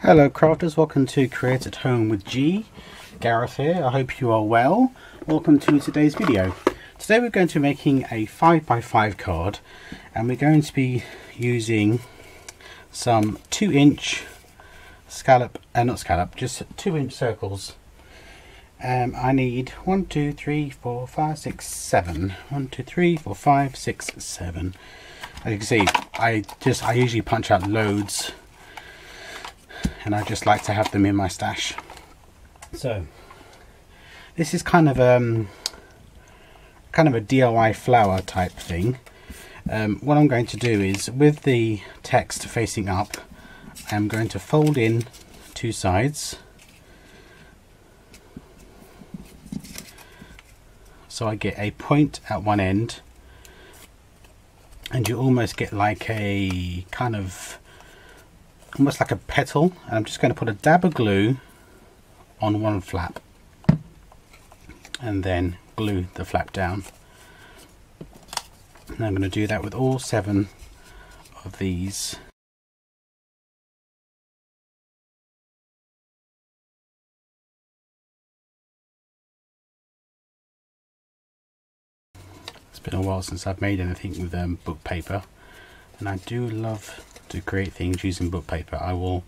Hello crafters, welcome to Create at Home with G. Gareth here, I hope you are well. Welcome to today's video. Today we're going to be making a 5x5 card and we're going to be using some 2-inch just 2-inch circles. I need 1, 2, 3, 4, 5, 6, 7. 1, 2, 3, 4, 5, 6, 7. As you can see, I usually punch out loads and I just like to have them in my stash. So this is kind of a DIY flower type thing. What I'm going to do is, with the text facing up, I'm going to fold in two sides so I get a point at one end, and you almost get like a kind of almost like a petal. And I'm just going to put a dab of glue on one flap and then glue the flap down. And I'm going to do that with all 7 of these. It's been a while since I've made anything with book paper, and I do love to create things using book paper. I will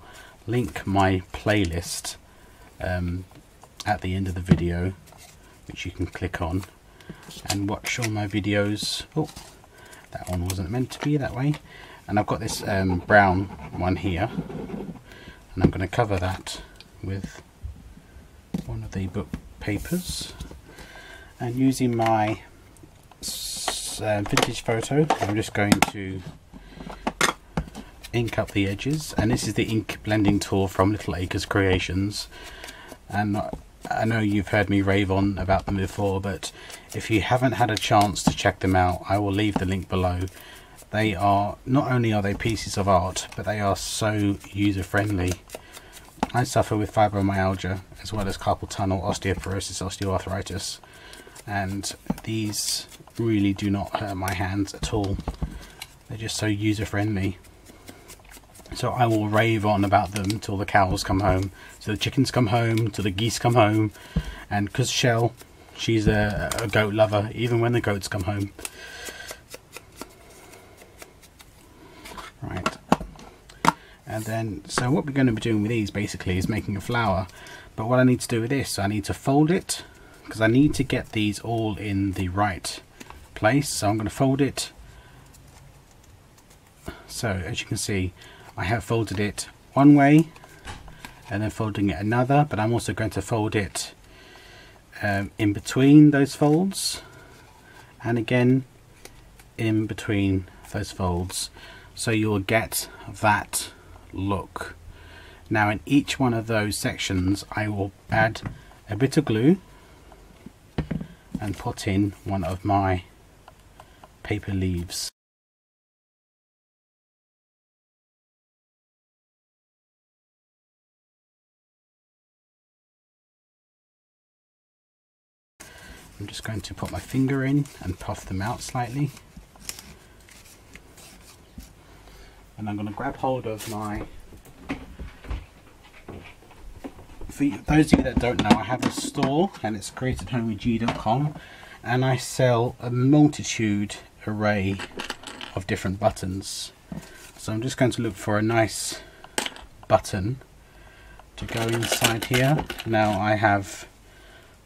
link my playlist at the end of the video, which you can click on and watch all my videos. Oh, that one wasn't meant to be that way. And I've got this brown one here, and I'm going to cover that with one of the book papers, and using my vintage photo, I'm just going to ink up the edges. And this is the ink blending tool from Little Acres Creations, and I know you've heard me rave on about them before, but if you haven't had a chance to check them out, I will leave the link below. They are, not only are they pieces of art, but they are so user friendly. I suffer with fibromyalgia as well as carpal tunnel, osteoporosis, osteoarthritis, and these really do not hurt my hands at all. They're just so user friendly. So I will rave on about them till the cows come home, till the chickens come home, till the geese come home, and because Shell, she's a goat lover, even when the goats come home. Right, and then so what we're going to be doing with these basically is making a flower. But what I need to do with this, I need to fold it, because I need to get these all in the right place. So I'm going to fold it. So as you can see, I have folded it one way and then folding it another, but I'm also going to fold it in between those folds and again in between those folds, so you'll get that look. Now in each one of those sections I will add a bit of glue and put in one of my paper leaves. I'm just going to put my finger in and puff them out slightly. And I'm going to grab hold of my... For those of you that don't know, I have a store and it's createathomewithg.com, and I sell a multitude array of different buttons. So I'm just going to look for a nice button to go inside here. Now I have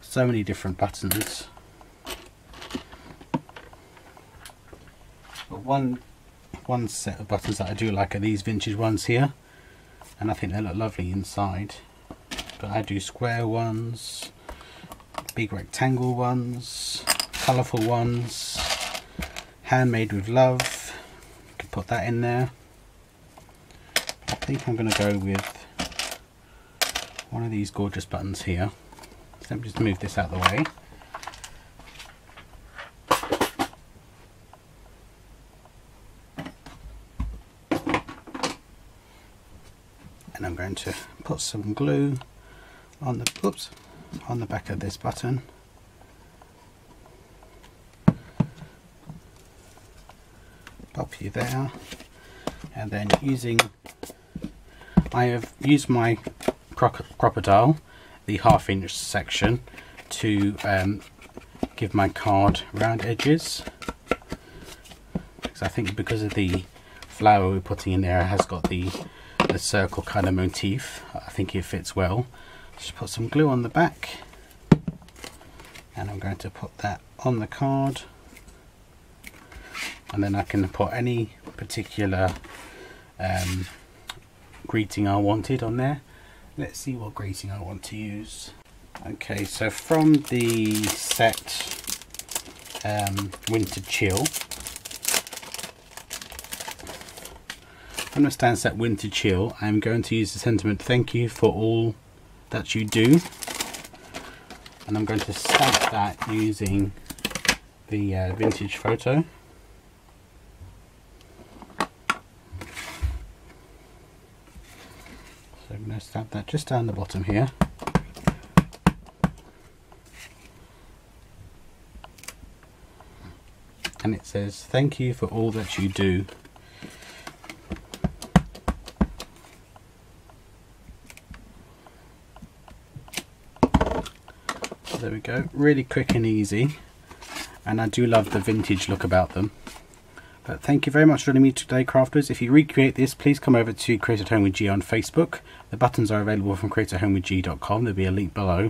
so many different buttons, but one set of buttons that I do like are these vintage ones here, and I think they look lovely inside. But I do square ones, big rectangle ones, colourful ones, handmade with love. You can put that in there. I think I'm going to go with one of these gorgeous buttons here. So let me just move this out of the way. And I'm going to put some glue on the back of this button. Pop you there, and then using I have used my crocodile, the 1/2 inch section, to give my card round edges, because I think because of the flower we're putting in there, it has got the circle kind of motif. I think it fits well. Just put some glue on the back, and I'm going to put that on the card, and then I can put any particular greeting I wanted on there. Let's see what greeting I want to use. Okay, so from the set Winter Chill, from the stand set Winter Chill, I'm going to use the sentiment "Thank you for all that you do," and I'm going to stamp that using the vintage photo. So I'm going to stamp that just down the bottom here. And it says, "Thank you for all that you do." So there we go, really quick and easy, and I do love the vintage look about them. But thank you very much for joining me today, crafters. If you recreate this, please come over to Create at Home with G on Facebook. The buttons are available from createathomewithg.com. There'll be a link below.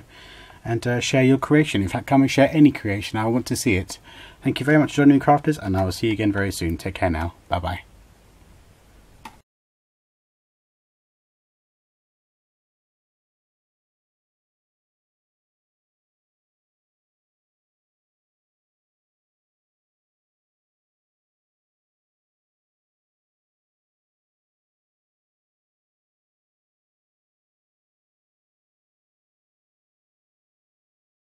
And share your creation. In fact, come and share any creation. I want to see it. Thank you very much for joining me, crafters, and I will see you again very soon. Take care now. Bye bye.